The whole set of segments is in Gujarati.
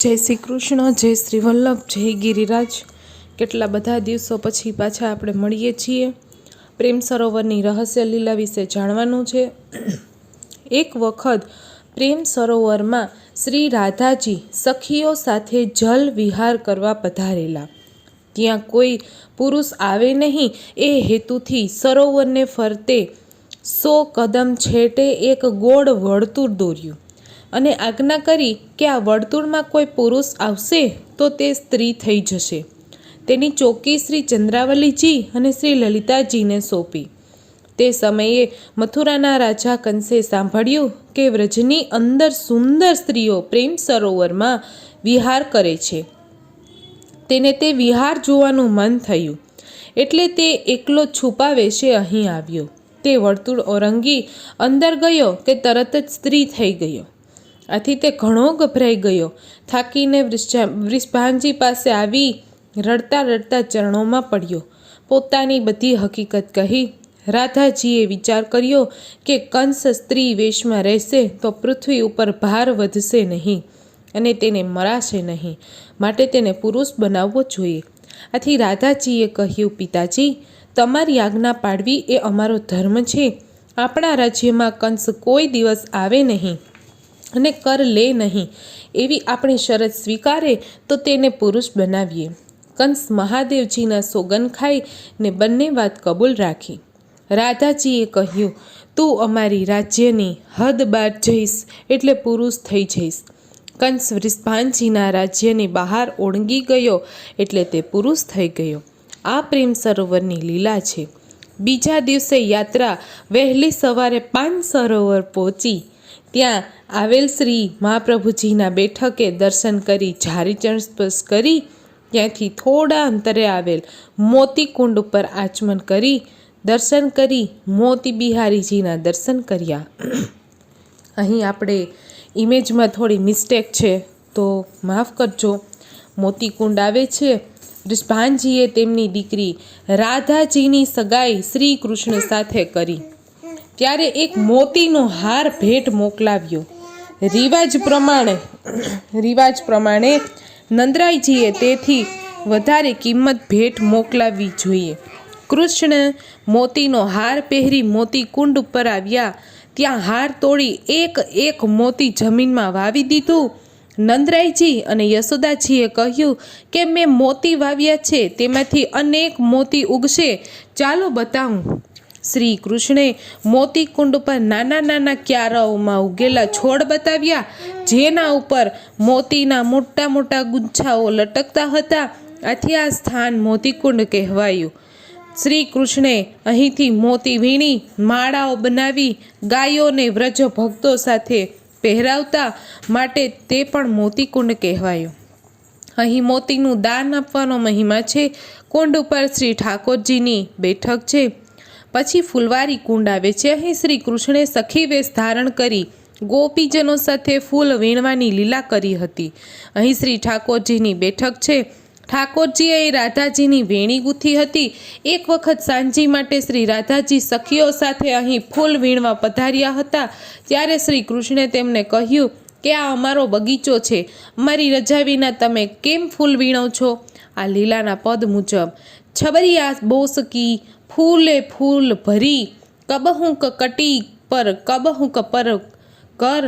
જય શ્રી કૃષ્ણ, જય શ્રી વલ્લભ, જય ગિરિરાજ। કેટલા બધા દિવસો પછી પાછા આપણે મળીએ છીએ। પ્રેમ સરોવરની રહસ્ય લીલા વિશે જાણવાનું છે। એક વખત પ્રેમ સરોવરમાં શ્રી રાધાજી સખીઓ સાથે જલ વિહાર કરવા પધારેલા। ત્યાં કોઈ પુરુષ આવે નહીં એ હેતુથી સરોવરને ફરતે 100 કદમ છેટે એક ગોળ વર્તુળ દોર્યું અને આજ્ઞા કરી કે આ વર્તુળમાં કોઈ પુરુષ આવશે તો તે સ્ત્રી થઈ જશે। તેની ચોકી શ્રી ચંદ્રાવલીજી અને શ્રી લલિતાજીને સોંપી। તે સમયે મથુરાના રાજા કંસે સાંભળ્યું કે વ્રજની અંદર સુંદર સ્ત્રીઓ પ્રેમ સરોવરમાં વિહાર કરે છે। તેને તે વિહાર જોવાનું મન થયું એટલે તે એકલો છુપા વેશે અહીં આવ્યો। તે વર્તુળ ઓરંગી અંદર ગયો કે તરત જ સ્ત્રી થઈ ગયો। આથી તે ઘણો ગભરાઈ ગયો। થાકીને વૃષભાનજી પાસે આવી રડતા રડતા ચરણોમાં પડ્યો। પોતાની બધી હકીકત કહી। રાધાજીએ વિચાર કર્યો કે કંસ સ્ત્રી વેશમાં રહેશે તો પૃથ્વી ઉપર ભાર વધશે નહીં અને તેને મરાશે નહીં, માટે તેને પુરુષ બનાવવો જોઈએ। આથી રાધાજીએ કહ્યું, પિતાજી, તમારી આજ્ઞા પાડવી એ અમારો ધર્મ છે। આપણા રાજ્યમાં કંસ કોઈ દિવસ આવે નહીં અને કર લે નહીં, એવી આપણી શરત સ્વીકારે તો તેને પુરુષ બનાવીએ। કંસ મહાદેવજીના સોગન ખાઈ ને બંને વાત કબૂલ રાખી। રાધાજીએ કહ્યું, તું અમારી રાજ્યની હદ બહાર જઈશ એટલે પુરુષ થઈ જઈશ। કંસ વૃષભાનજીના રાજ્યની બહાર ઓળંગી ગયો એટલે તે પુરુષ થઈ ગયો। આ પ્રેમ સરોવરની લીલા છે। બીજા દિવસે યાત્રા વહેલી સવારે 5 સરોવર પહોંચી। ત્યાં આવેલ શ્રી મહાપ્રભુજીના બેઠકે દર્શન કરી ઝારીચરણ સ્પર્શ કરી ત્યાંથી થોડા અંતરે આવેલ મોતી કુંડ ઉપર આચમન કરી દર્શન કરી મોતી બિહારીજીના દર્શન કર્યા। અહીં આપણે ઇમેજમાં થોડી મિસ્ટેક છે તો માફ કરજો। મોતી કુંડ આવે છે। વૃષભાનજીએ તેમની દીકરી રાધાજીની સગાઈ શ્રી કૃષ્ણ સાથે કરી ત્યારે એક મોતીનો હાર ભેટ મોકલાવ્યો। રિવાજ પ્રમાણે નંદરાયજીએ તેથી વધારે કિંમત ભેટ મોકલાવવી જોઈએ। કૃષ્ણ મોતીનો હાર પહેરી મોતી કુંડ ઉપર આવ્યા। ત્યાં હાર તોડી એક મોતી જમીનમાં વાવી દીધું। નંદરાયજી અને યશોદાજીએ કહ્યું કે મેં મોતી વાવ્યા છે, તેમાંથી અનેક મોતી ઉગશે, ચાલો બતાવું। શ્રી કૃષ્ણે મોતી કુંડ પર નાના નાના ક્યારાઓમાં ઉગેલા છોડ બતાવ્યા, જેના ઉપર મોતીના મોટા મોટા ગુચ્છાઓ લટકતા હતા। આથી આ સ્થાન મોતીકુંડ કહેવાયું। શ્રી કૃષ્ણે અહીંથી મોતી વીણી માળાઓ બનાવી ગાયોને વ્રજ ભક્તો સાથે પહેરાવતા, માટે તે પણ મોતીકુંડ કહેવાયું। અહીં મોતીનું દાન આપવાનો મહિમા છે। કુંડ ઉપર શ્રી ઠાકોરજીની બેઠક છે। પછી ફૂલવારી કુંડ આવે છે। અહીં શ્રી કૃષ્ણે સખી વેશ ધારણ કરી ગોપીજનો સાથે ફૂલ વીણવાની લીલા કરી હતી। અહીં શ્રી ઠાકોરજીની બેઠક છે। ઠાકોરજીએ રાધાજીની વેણી ગૂંથી હતી। એક વખત સાંજી માટે શ્રી રાધાજી સખીઓ સાથે અહીં ફૂલ વીણવા પધાર્યા હતા। ત્યારે શ્રી કૃષ્ણે તેમને કહ્યું કે આ અમારો બગીચો છે, અમારી રજા વિના તમે કેમ ફૂલ વીણો છો? આ લીલાના પદ મુજબ, છબરિયા બોસકી ફૂલે ફૂલ ભરી, કબહું કટી પર કબહું પર કર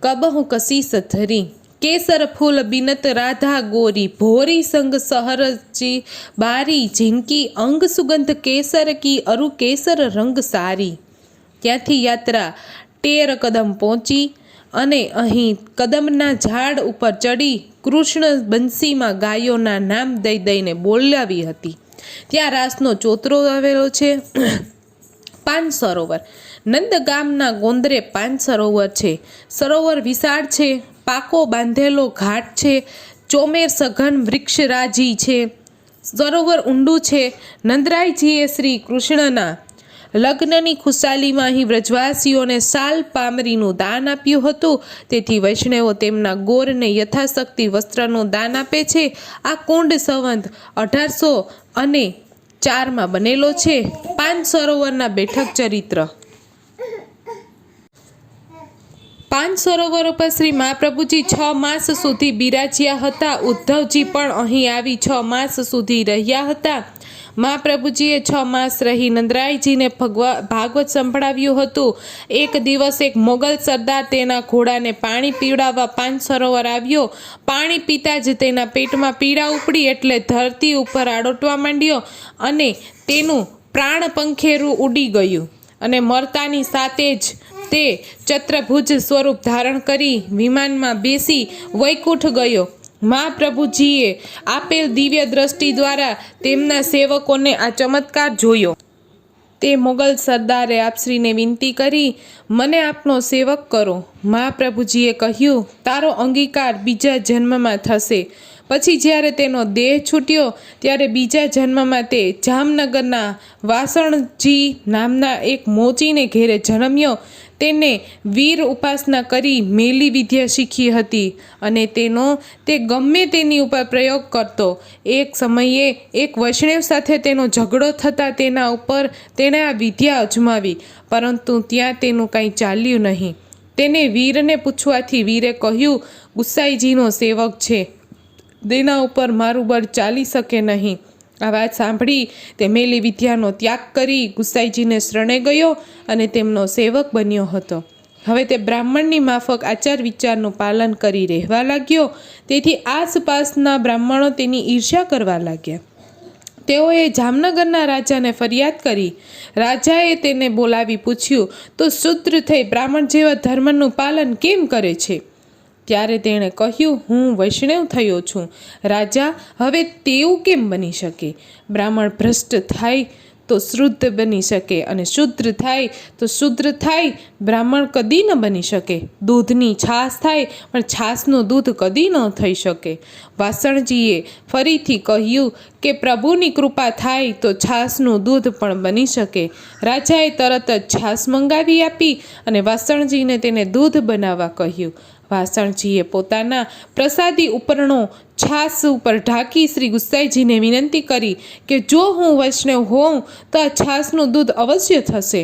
કબહું કશીસ ધરી, કેસર ફૂલ બિનત રાધા ગોરી, ભોરી સંગ સહરજી બારી, જિનકી અંગ સુગંધ કેસર કી અરુ કેસર રંગ સારી। ત્યાંથી યાત્રા 13 કદમ પહોંચી અને અહીં કદમના ઝાડ ઉપર ચડી કૃષ્ણ બંસીમાં ગાયોના નામ દઈ દઈને બોલાવી હતી। ત્યાં રાસનો ચોતરો આવેલો છે। 5 સરોવર નંદગામના ગોંદરે 5 સરોવર છે। સરોવર વિશાળ છે। પાકો બાંધેલો ઘાટ છે। ચોમેર સઘન વૃક્ષરાજી છે। સરોવર ઊંડું છે। નંદરાયજીએ શ્રી કૃષ્ણના લગ્નની ખુશાલીમાં અહીં વ્રજવાસીઓને શાલ પામરીનું દાન આપ્યું હતું। તેથી વૈષ્ણવો તેમના ગોરને યથાશક્તિ વસ્ત્રનું દાન આપે છે। આ કુંડ સંવંત 1804માં બનેલો છે। 5 સરોવરના બેઠક ચરિત્ર। પાંચ સરોવરો પર શ્રી મહાપ્રભુજી 6 માસ સુધી બિરાજ્યા હતા. ઉદ્ધવજી પણ અહીં આવી 6 માસ સુધી રહ્યા હતા. મહાપ્રભુજીએ 6 માસ રહી નંદરાયજીને ભાગવત સંભળાવ્યું હતું. એક દિવસ એક મોગલ સરદાર તેના ઘોડાને પાણી પીવડાવવા 5 સરોવર આવ્યો. પાણી પીતા જ તેના પેટમાં પીડા ઉપડી એટલે ધરતી ઉપર આડોટવા માંડ્યો અને તેનું પ્રાણ પંખેરું ઉડી ગયું અને મરતાની સાથે જ તે ચત્રભુજ સ્વરૂપ ધારણ કરી વિમાનમાં બેસી વૈકુંઠ ગયો. મહાપ્રભુજીએ આપેલ દિવ્ય દ્રષ્ટિ દ્વારા તેમના સેવકોને આ ચમત્કાર જોયો. તે મોગલ સરદારે આપશ્રીને વિનંતી કરી, મને આપનો સેવક કરો. મહાપ્રભુજીએ કહ્યું, તારો અંગીકાર બીજા જન્મમાં થશે. પછી જ્યારે તેનો દેહ છૂટ્યો ત્યારે બીજા જન્મમાં તે જામનગરના વાસણજી નામના એક મોચીને ઘેરે જન્મ્યો. તેને વીર ઉપાસના કરી મેલી વિદ્યા શીખી હતી અને તે ગમે તેની ઉપર પ્રયોગ કરતો. એક સમયે એક વૈષ્ણવ સાથે તેનો ઝઘડો થતાં તેના ઉપર તેણે આ વિદ્યા અજમાવી, પરંતુ ત્યાં તેનું કાંઈ ચાલ્યું નહીં. તેને વીરને પૂછવાથી વીરે કહ્યું, ગુસાઈજીનો સેવક છે, તેના ઉપર મારું બળ ચાલી શકે નહીં. આ વાત સાંભળી તે મેલી વિદ્યાનો ત્યાગ કરી ગુસાઈજીને શરણે ગયો અને તેમનો સેવક બન્યો હતો. હવે તે બ્રાહ્મણની માફક આચાર વિચારનું પાલન કરી રહેવા લાગ્યો. તેથી આસપાસના બ્રાહ્મણો તેની ઈર્ષ્યા કરવા લાગ્યા. તેઓએ જામનગરના રાજાને ફરિયાદ કરી. રાજાએ તેને બોલાવી પૂછ્યું, તો શુદ્ર થઈ બ્રાહ્મણ જેવા ધર્મનું પાલન કેમ કરે છે? ત્યારે તેણે કહ્યું, હું વૈષ્ણવ થયો છું. રાજા, હવે તેવું કેમ બની શકે? બ્રાહ્મણ ભ્રષ્ટ થાય તો શુદ્ધ બની શકે અને શુદ્ર થાય તો શુદ્ર થાય. બ્રાહ્મણ કદી ન બની શકે. દૂધની છાશ થાય પણ છાશનું દૂધ કદી ન થઈ શકે. વાસણજીએ ફરીથી કહ્યું કે પ્રભુની કૃપા થાય તો છાશનું દૂધ પણ બની શકે. રાજાએ તરત જ છાશ મંગાવી આપી અને વાસણજીને તેને દૂધ બનાવવા કહ્યું. વાસણજીએ પોતાના પ્રસાદી ઉપરણો છાશ ઉપર ઢાંકી શ્રી ગુસાઈજીને વિનંતી કરી કે જો હું વૈષ્ણવ હોઉં તો આ છાશનું દૂધ અવશ્ય થશે.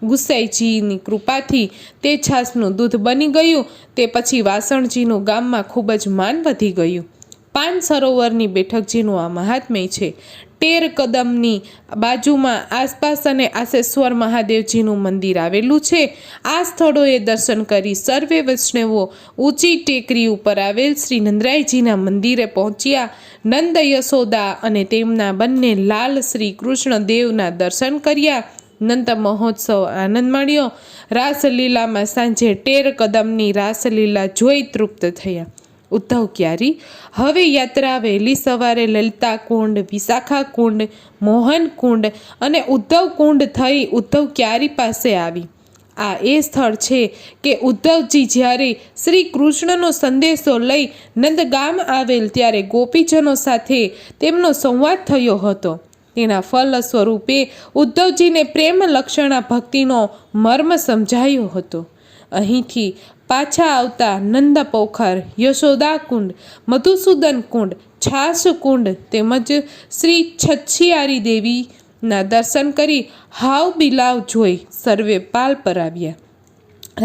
ગુસાઈજીની કૃપાથી તે છાશનું દૂધ બની ગયું. તે પછી વાસણજીનું ગામમાં ખૂબ જ માન વધી ગયું. 5 સરોવરની બેઠકજીનું આ મહાત્મ્ય છે. 13 કદમની બાજુમાં આસપાસ અને આસેશ્વર મહાદેવજીનું મંદિર આવેલું છે. આ સ્થળોએ દર્શન કરી સર્વે વૈષ્ણવો ઊંચી ટેકરી ઉપર આવેલ શ્રી નંદરાયજીના મંદિરે પહોંચ્યા. નંદ યશોદા અને તેમના બંને લાલ શ્રી કૃષ્ણ દેવના દર્શન કર્યા. નંદ મહોત્સવ આનંદ માણ્યો. રાસલીલામાં સાંજે 13 કદમની રાસલીલા જોઈ તૃપ્ત થયા. ઉદ્ધવ ક્યારી હવે યાત્રા વહેલી સવારે લલિતા કુંડ, વિશાખા કુંડ, મોહન કુંડ અને ઉદ્ધવ કુંડ થઈ ઉદ્ધવ ક્યારી પાસે આવી. આ એ સ્થળ છે કે ઉદ્ધવજી જ્યારે શ્રી કૃષ્ણનો સંદેશો લઈ નંદગામ આવેલ ત્યારે ગોપીજનો સાથે તેમનો સંવાદ થયો હતો. તેના ફલ સ્વરૂપે ઉદ્ધવજીને પ્રેમ લક્ષણા ભક્તિનો મર્મ સમજાયો હતો. અહીંથી પાછા આવતા નંદ પોખર, યશોદા કુંડ, મધુસૂદન કુંડ, છાશ કુંડ તેમજ શ્રી છછિયારી દેવીના દર્શન કરી હાવ બિલાવ જોઈ સર્વે પાલ પર આવ્યા.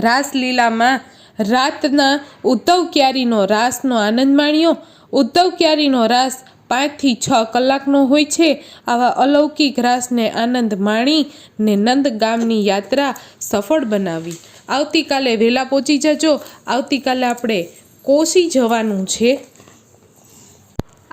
રાસલીલામાં રાતના ઉદ્ધવ ક્યારીનો રાસનો આનંદ માણ્યો. ઉદ્ધવ ક્યારીનો રાસ 5 થી 6 કલાકનો હોય છે. આવા અલૌકિક રાસને આનંદ માણીને નંદ ગામની યાત્રા સફળ બનાવી. આવતીકાલે વહેલા પહોંચી જજો. આવતીકાલે આપણે કોશી જવાનું છે.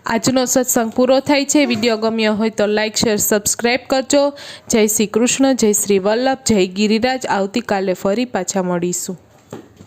આજનો સત્સંગ પૂરો થાય છે. વિડીયો ગમ્યો હોય તો લાઈક, શેર, સબસ્ક્રાઈબ કરજો. જય શ્રી કૃષ્ણ, જય શ્રી વલ્લભ, જય ગિરિરાજ. આવતીકાલે ફરી પાછા મળીશું.